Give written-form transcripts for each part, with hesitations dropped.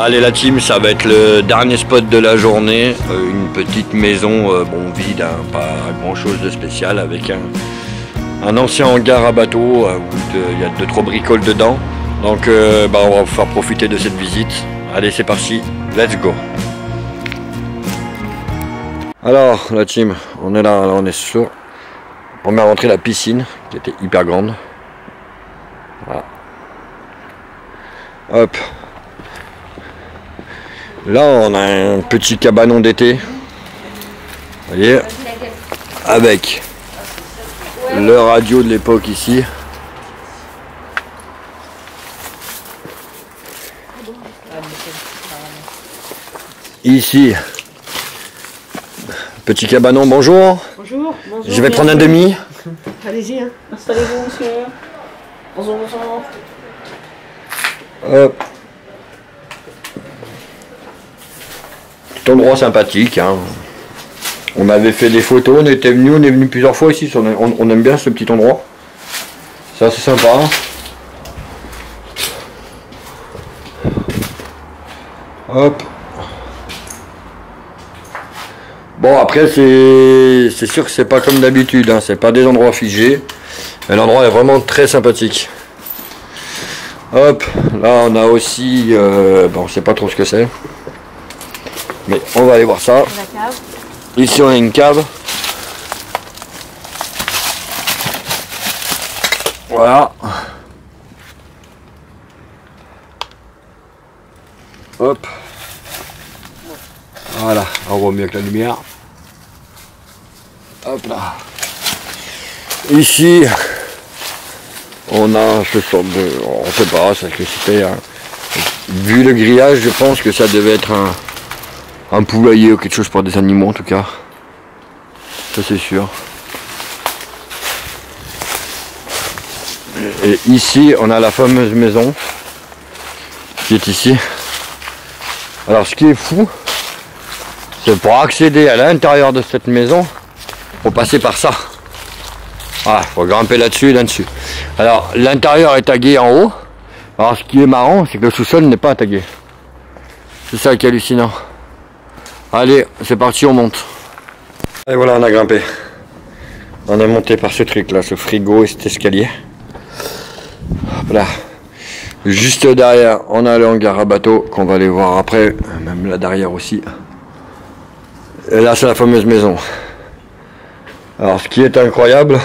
Allez la team, ça va être le dernier spot de la journée. Une petite maison, bon vide, hein, pas grand chose de spécial, avec un ancien hangar à bateau où il y a 2-3 bricoles dedans. Donc on va vous faire profiter de cette visite. Allez c'est parti, let's go. Alors la team, on est là, on est sur première entrée, la piscine qui était hyper grande. Voilà. Hop. Là on a un petit cabanon d'été. Vous voyez, avec le radio de l'époque ici. Ici, petit cabanon, bonjour. Bonjour. Bonjour. Je vais prendre un demi. Allez-y, hein. Installez-vous, monsieur. Bonjour, bonjour. Hop. Petit endroit sympathique, hein. On avait fait des photos, on est venu plusieurs fois ici, on aime bien ce petit endroit. C'est assez sympa. Hop. Bon après c'est sûr que c'est pas comme d'habitude, hein. C'est pas des endroits figés. Mais l'endroit est vraiment très sympathique. Hop, là on a aussi, bon on sait pas trop ce que c'est. Mais on va aller voir ça. La cave. Ici on a une cave. Voilà. Hop. Voilà, on voit mieux avec la lumière. Hop là. Ici, on a ce sort de, on sait pas, ça que c'était, vu le grillage, je pense que ça devait être un poulailler ou quelque chose pour des animaux en tout cas. Ça c'est sûr. Et ici, on a la fameuse maison qui est ici. Alors ce qui est fou, c'est pour accéder à l'intérieur de cette maison, faut passer par ça. Ah, faut grimper là-dessus et là-dessus. Alors l'intérieur est tagué en haut. Alors ce qui est marrant, c'est que le sous-sol n'est pas tagué. C'est ça qui est hallucinant. Allez, c'est parti, on monte. Et voilà, on a grimpé. On est monté par ce truc là, ce frigo et cet escalier. Voilà. Juste derrière, on a le hangar à bateau qu'on va aller voir après, même là derrière aussi. Et là, c'est la fameuse maison. Alors, ce qui est incroyable,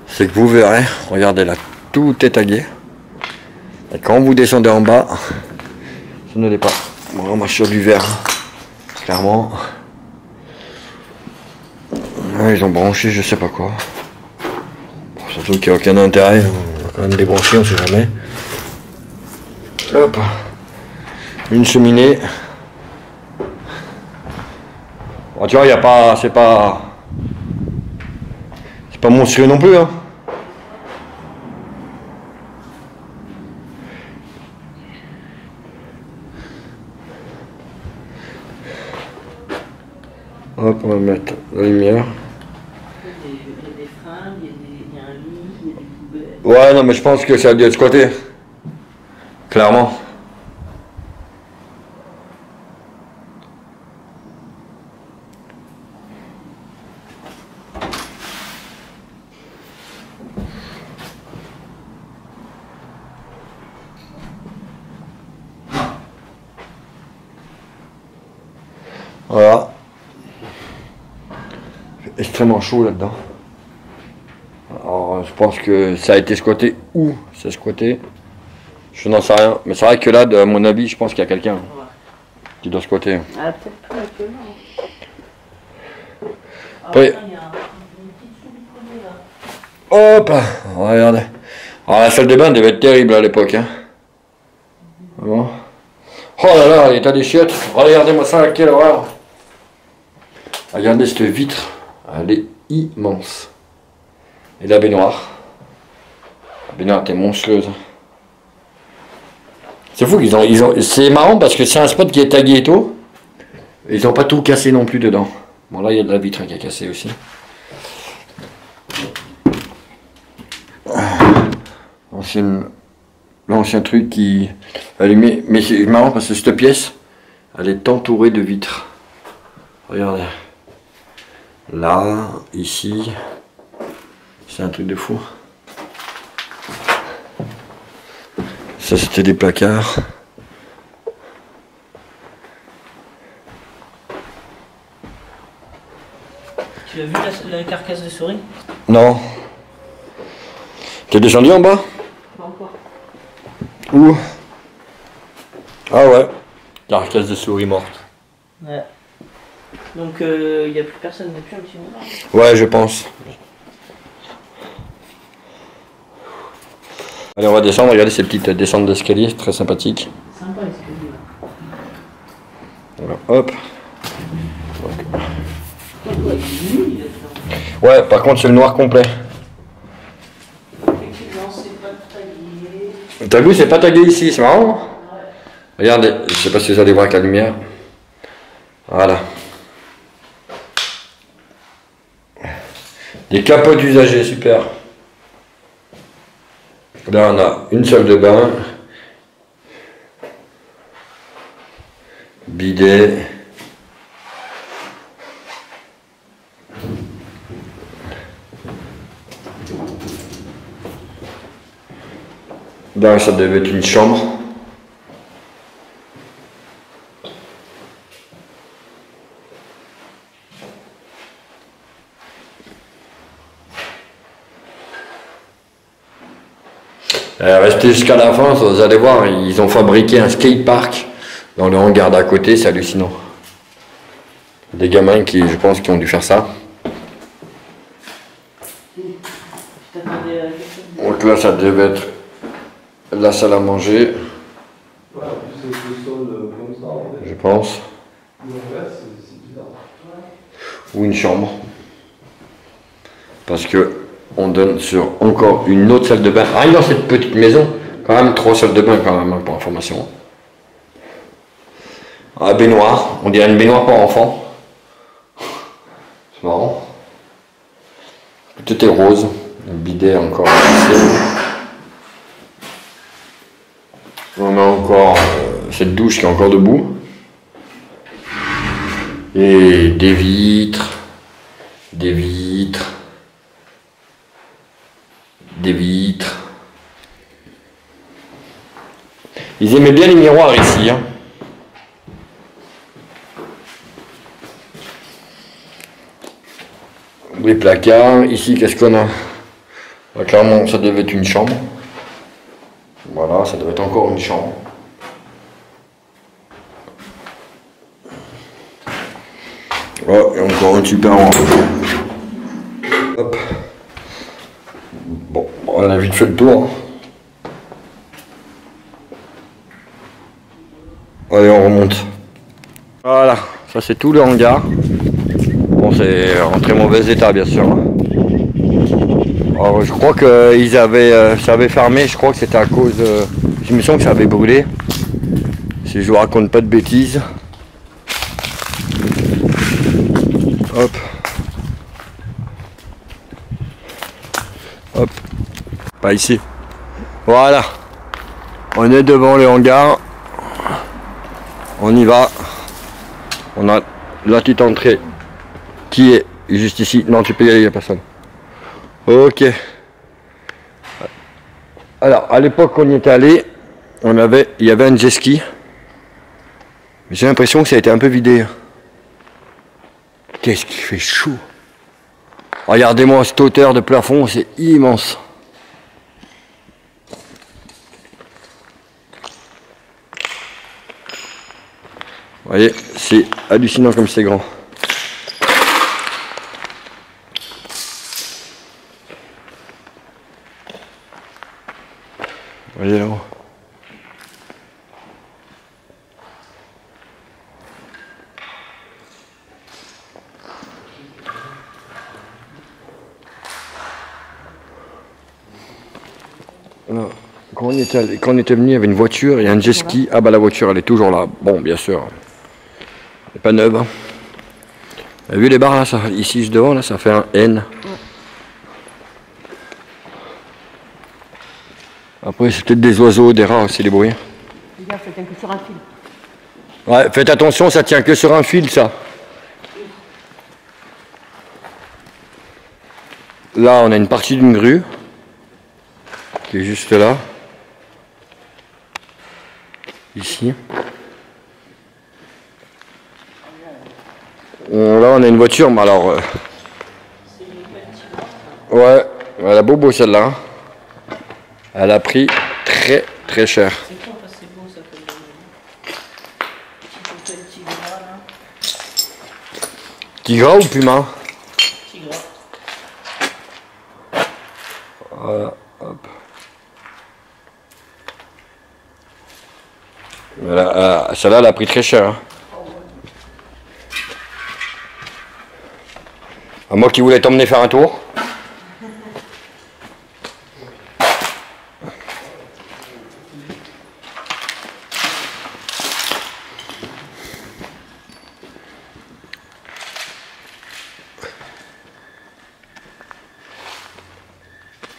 c'est que vous verrez, regardez là, tout est tagué. Et quand vous descendez en bas, ça ne l'est pas. Bon, on marche sur du verre, clairement. Ouais, ils ont branché, je sais pas quoi. Bon, surtout qu'il n'y a aucun intérêt. On va quand même débrancher, on sait jamais. Hop, une cheminée. Bon, tu vois, il y a pas, c'est pas monstrueux non plus, hein. Hop, on va mettre la lumière. Il y a des fringues, il y a un lit, il y a des poubelles. Ouais, non, mais je pense que ça a dû être de ce côté. Clairement. Voilà. C'est extrêmement chaud là-dedans. Alors je pense que ça a été squatté ou c'est squatté. Je n'en sais rien. Mais c'est vrai que là, à mon avis, je pense qu'il y a quelqu'un qui doit squatter. Ah, peut-être pas un peu, non. Après, Il y a une petite souris là. hop, regardez. Alors la salle de bain devait être terrible à l'époque. Hein. Bon. Oh là là, l'état des chiottes. Regardez-moi ça, quelle horreur. Regardez cette vitre. Elle est immense. Et la baignoire. La baignoire était monstrueuse. C'est fou qu'ils ont. C'est marrant parce que c'est un spot qui est tagué et tout. Ils n'ont pas tout cassé non plus dedans. Bon là il y a de la vitre qui est cassée aussi. Ancienne l'ancien truc qui allumait. Mais c'est marrant parce que cette pièce, elle est entourée de vitres. Regardez. Là, ici. C'est un truc de fou. Ça, c'était des placards. Tu as vu la carcasse de souris? Non. T'es descendu en bas? Pas encore. Où? Ah ouais. Carcasse de souris morte. Ouais. Donc il n'y a plus personne depuis un petit moment. Ouais, je pense. Allez, on va descendre. Regardez ces petites descentes d'escalier, très sympathiques. Sympa l'escalier. Voilà, hop. Ouais, par contre, c'est le noir complet. Effectivement, c'est pas tagué. T'as vu, c'est pas tagué ici, c'est marrant. Ouais. Regardez, je sais pas si vous allez voir avec la lumière. Voilà. Des capotes usagées, super. Là, on a une salle de bain. Bidet. Là, ça devait être une chambre. Restez jusqu'à la fin, vous allez voir, ils ont fabriqué un skatepark dans le hangar d'à côté, c'est hallucinant. Des gamins qui, je pense, qui ont dû faire ça. Donc là, ça devait être la salle à manger. Ouais, en plus c'est le sol comme ça en fait. Je pense. Ouais, c'est bizarre. Ou une chambre. Parce que on donne sur encore une autre salle de bain. Ah, dans cette petite maison, quand même 3 salles de bain quand même, hein, pour information. Ah, baignoire, on dirait une baignoire pour enfants. C'est marrant. Tout est rose. Le bidet encore. On a encore cette douche qui est encore debout. Et des vitres. Des vitres. Des vitres. Ils aimaient bien les miroirs ici. Hein. Les placards. Ici, qu'est-ce qu'on a? Là, clairement, ça devait être une chambre. Voilà, ça devait être encore une chambre. Oh, et encore un super rang. Hop. Bon, on a vite fait le tour. Allez, on remonte. Voilà, ça c'est tout le hangar. Bon, c'est en très mauvais état, bien sûr. Alors, je crois que ça avait fermé, je crois que c'était à cause... je me sens que ça avait brûlé. Si je vous raconte pas de bêtises. Hop. Hop. Pas ici. Voilà. On est devant le hangar. On y va. On a la petite entrée qui est juste ici. Non, tu peux y aller, il n'y a personne. Ok. Alors, à l'époque on y était allé, il y avait un jet ski. J'ai l'impression que ça a été un peu vidé. Qu'est-ce qu'il fait chaud. Regardez-moi cette hauteur de plafond, c'est immense. Vous voyez, c'est hallucinant comme c'est grand. Vous voyez là-haut. Quand on était venu, il y avait une voiture et un jet ski. Ah bah la voiture, elle est toujours là. Bon, bien sûr. Elle n'est pas neuve. Hein. Vous avez vu les barres là, ça, ici juste devant, là, ça fait un N. Après, c'est peut-être des oiseaux, des rats aussi, les bruits. Regarde, ça tient que sur un fil. Ouais, faites attention, ça tient que sur un fil, ça. Là, on a une partie d'une grue qui est juste là. Ici. Là, on a une voiture, mais alors... ouais, elle a beau celle-là. Elle a pris très très cher. C'est con parce que c'est beau ça comme petit gras là. Tigra ou Puma? Petit gras. Voilà, hop. Voilà, celle-là, elle a pris très cher. Hein. À moi qui voulais t'emmener faire un tour.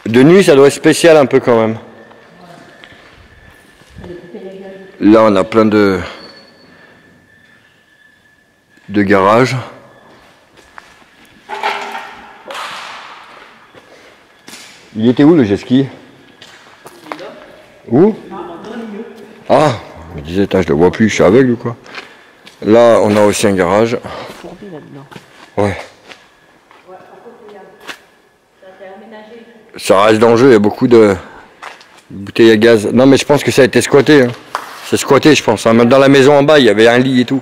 De nuit, ça doit être spécial un peu quand même. Là, on a plein de garages. Il était où le jet ski? Où? Ah, je me disais, je le vois plus, je suis aveugle ou quoi? Là, on a aussi un garage. Ouais. Ça reste dangereux, il y a beaucoup de bouteilles à gaz. Non, mais je pense que ça a été squatté. Hein. C'est squatté, je pense. Hein. Même dans la maison en bas, il y avait un lit et tout.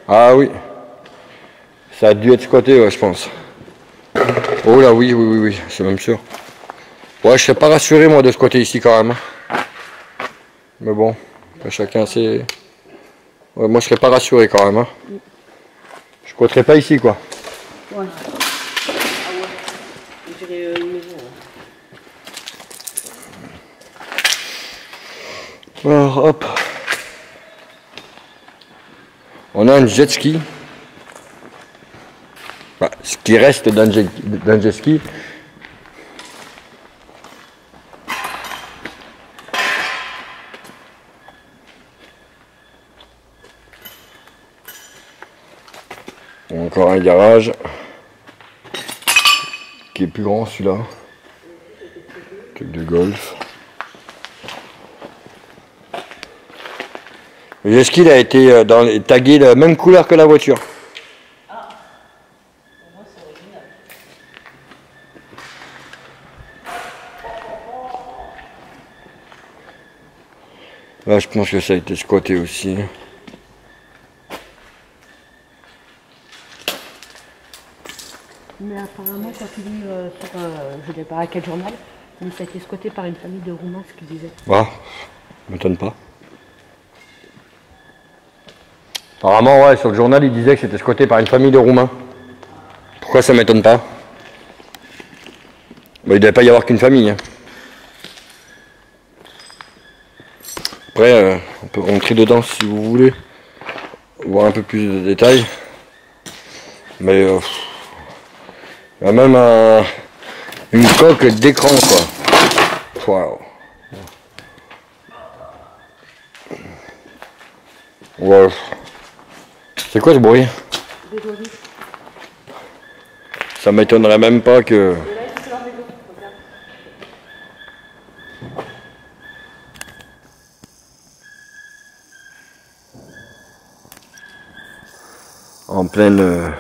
Ah oui. Ça a dû être squatté, ouais, je pense. Oh là, oui, c'est même sûr. Ouais, je serais pas rassuré, moi, de squatter ici quand même. Mais bon, chacun sait. Ouais, moi, je serais pas rassuré quand même. Hein. Je squatterais pas ici, quoi. Ouais. Je dirais une maison. Alors, hop. On a un jet ski. Bah, ce qui reste d'un jet ski. Encore un garage qui est plus grand celui-là. Truc de golf. Le jet ski il a été tagué de la même couleur que la voiture. Ah, pour moi c'est original. Là je pense que ça a été squatté aussi. Mais apparemment quand tu lis sur, je ne sais pas à quel journal, mais ça a été squatté par une famille de Roumains, ce qu'ils disaient. Ah, ça m'étonne pas. Apparemment, ouais, sur le journal, il disait que c'était squatté par une famille de Roumains. Pourquoi ça m'étonne pas? Bah, il ne devait pas y avoir qu'une famille. Hein. Après, on peut rentrer dedans si vous voulez, voir un peu plus de détails. Mais il y a même une coque d'écran, quoi. Waouh. Wow. C'est quoi ce bruit? Ça m'étonnerait même pas que... En pleine...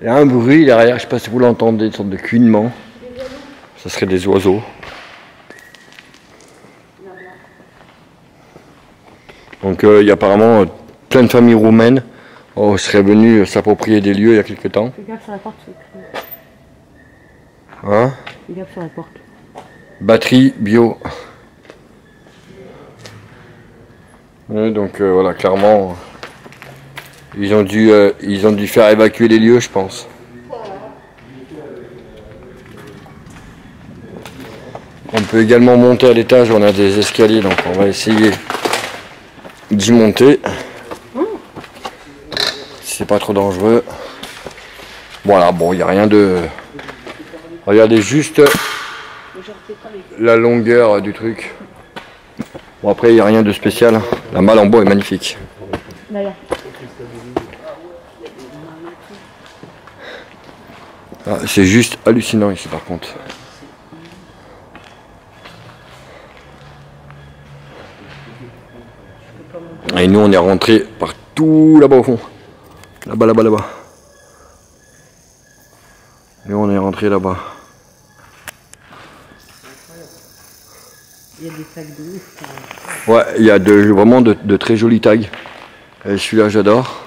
Il y a un bruit derrière, je sais pas si vous l'entendez, une sorte de cuinement. Ça serait des oiseaux. Donc il y a apparemment plein de familles roumaines seraient venues s'approprier des lieux il y a quelques temps. Fais gaffe sur la porte. Hein? Fais gaffe sur la porte. Batterie bio. Ouais, donc voilà, clairement, ils ont dû faire évacuer les lieux, je pense. On peut également monter à l'étage, on a des escaliers, donc on va essayer d'y monter. si c'est pas trop dangereux. Voilà, bon, il n'y a rien de... Regardez juste la longueur du truc. Bon, après, il n'y a rien de spécial. La malle en bois est magnifique. Ah, c'est juste hallucinant ici par contre. Et nous on est rentré par tout là-bas au fond. Là-bas, là-bas, là-bas. Nous on est rentré là-bas. Il y a des sacs de ouf. Ouais, il y a vraiment de très jolis tags. Et celui-là j'adore.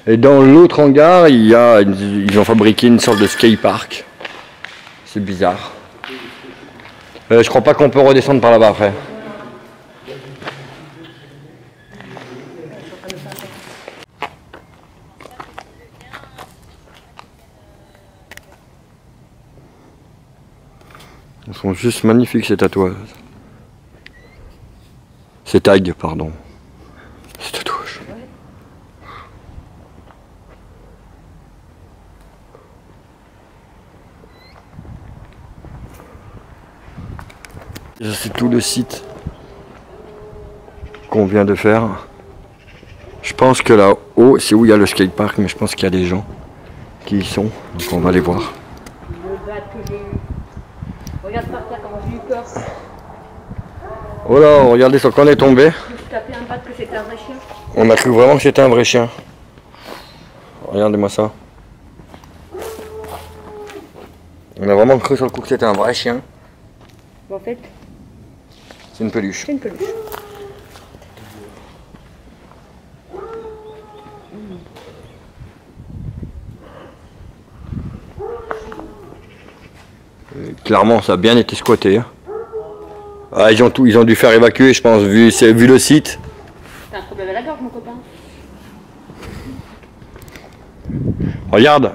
Et dans l'autre hangar, ils ont fabriqué une sorte de skatepark. C'est bizarre. Je crois pas qu'on peut redescendre par là-bas après. Ils sont juste magnifiques ces tatouages. Ces tags, pardon. Ces tatouages. C'est tout le site qu'on vient de faire. Je pense que là-haut, c'est où il y a le skatepark, mais je pense qu'il y a des gens qui y sont. Donc on va les voir. Le bat que j'ai eu. Regarde par terre comment j'ai eu peur. Oh là, regardez sur quoi on est tombé. Je me suis tapé un bat que c'était un vrai chien. On a cru vraiment que c'était un vrai chien. Regardez-moi ça. On a vraiment cru sur le coup que c'était un vrai chien. En fait, C'est une peluche. c'est une peluche. Clairement, ça a bien été squatté. Hein. Ah, ils ont dû faire évacuer, je pense, vu le site. T'as un problème à la gorge, mon copain. Regarde.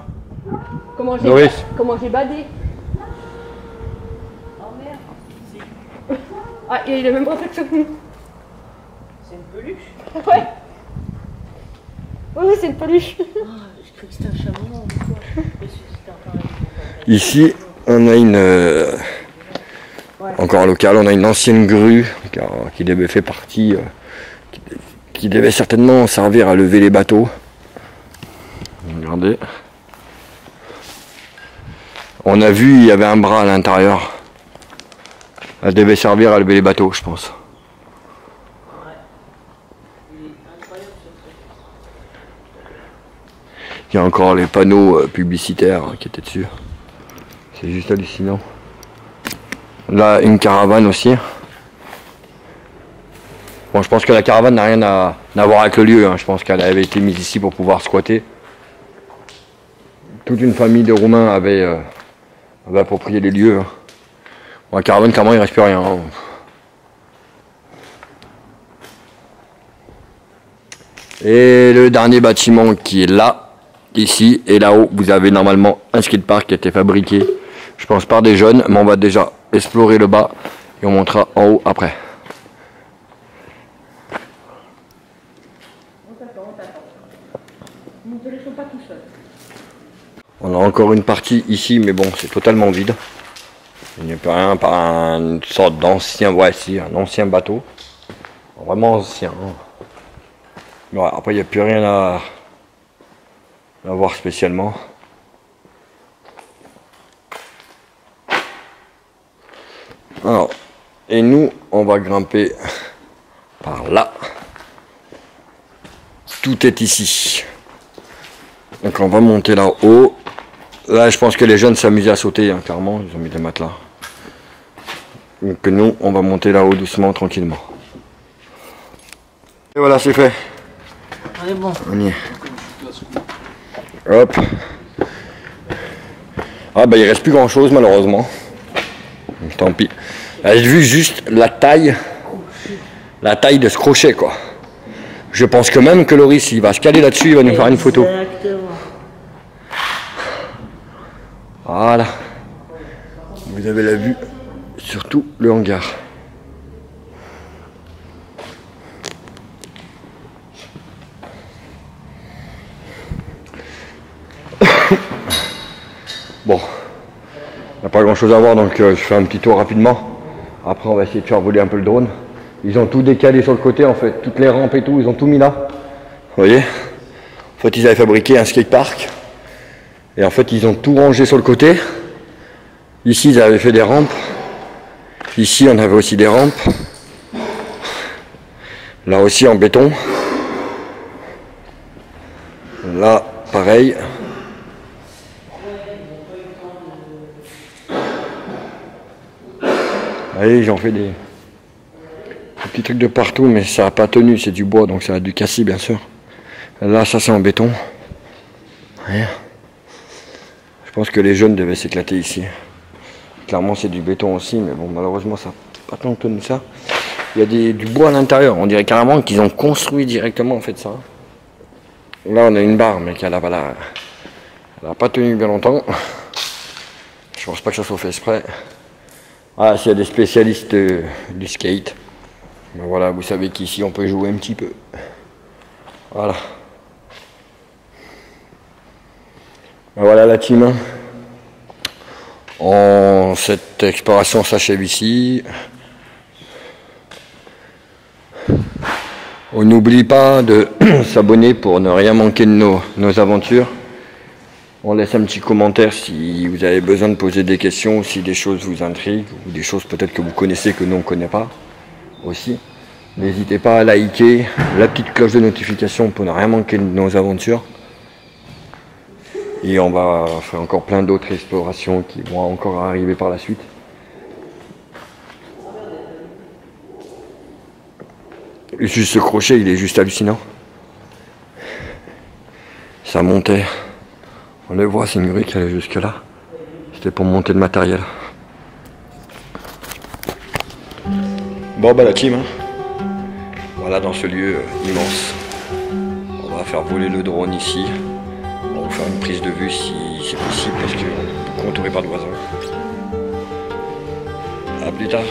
Comment Doris. j'ai badé. Oh merde. Ah, il a le même réflexe que nous. C'est une peluche? Ouais. Oui, c'est une peluche. Ah, je croyais que c'était un chameau ou quoi. C'était encore Ici, on a une... Encore local, on a une ancienne grue qui devait faire partie... qui devait certainement servir à lever les bateaux. Regardez. On a vu, il y avait un bras à l'intérieur. Elle devait servir à lever les bateaux, je pense. Il y a encore les panneaux publicitaires qui étaient dessus. C'est juste hallucinant. Là, une caravane aussi. Bon, je pense que la caravane n'a rien à voir avec le lieu. Hein. Je pense qu'elle avait été mise ici pour pouvoir squatter. Toute une famille de Roumains avait approprié les lieux. Hein. Bon, la caravane, clairement, il ne reste plus rien. Hein. Et le dernier bâtiment qui est là, ici, et là-haut, vous avez normalement un skatepark qui a été fabriqué, je pense, par des jeunes, mais on va déjà explorer le bas et on montera en haut après. Nous ne te laissons pas tout seul. On a encore une partie ici, mais bon, c'est totalement vide. Il n'y a plus rien par une sorte d'ancien, ouais, si, un ancien bateau. Vraiment ancien. Hein. Ouais, après, il n'y a plus rien à voir spécialement. Alors, et nous, on va grimper par là. Tout est ici. Donc on va monter là-haut. Là, je pense que les jeunes s'amusaient à sauter, hein, clairement. Ils ont mis des matelas. Donc nous, on va monter là-haut doucement, tranquillement. Et voilà, c'est fait. On est bon. On y est. Hop. Ah bah il reste plus grand chose malheureusement. Donc, tant pis. J'ai vu juste la taille de ce crochet quoi. Je pense que même que Loris il va se caler là-dessus, il va nous faire une photo. Exactement. Voilà. Vous avez la vue sur tout le hangar. a pas grand chose à voir, donc je fais un petit tour rapidement. Après on va essayer de faire voler un peu le drone. Ils ont tout décalé sur le côté en fait, toutes les rampes et tout, ils ont tout mis là. Vous voyez? En fait ils avaient fabriqué un skatepark. Et en fait ils ont tout rangé sur le côté. Ici ils avaient fait des rampes. Ici on avait aussi des rampes. Là aussi en béton. Là pareil. Allez, j'en fais des petits trucs de partout, mais ça n'a pas tenu, c'est du bois, donc ça a dû casser bien sûr. Là, ça c'est en béton. Ouais. Je pense que les jeunes devaient s'éclater ici. Clairement, c'est du béton aussi, mais bon, malheureusement, ça n'a pas tant tenu ça. Il y a du bois à l'intérieur, on dirait carrément qu'ils ont construit directement en fait ça. Là, on a une barre, mais elle n'a pas tenu bien longtemps. Je pense pas que ça soit fait exprès. Ah, s'il y a des spécialistes du skate, ben voilà, vous savez qu'ici on peut jouer un petit peu. Voilà. Ben voilà la team. Cette exploration s'achève ici. On n'oublie pas de s'abonner pour ne rien manquer de nos aventures. On laisse un petit commentaire si vous avez besoin de poser des questions, si des choses vous intriguent, ou des choses peut-être que vous connaissez que nous on ne connaît pas aussi. N'hésitez pas à liker, la petite cloche de notification pour ne rien manquer de nos aventures. Et on va faire encore plein d'autres explorations qui vont encore arriver par la suite. Et juste ce crochet, il est juste hallucinant. Ça montait. On le voit, c'est une grue qui allait jusque là. C'était pour monter le matériel. Bon bah la team, hein. Voilà dans ce lieu immense. On va faire voler le drone ici. On va faire une prise de vue si c'est possible parce qu'on peut contourer par d'oiseaux. A plus tard.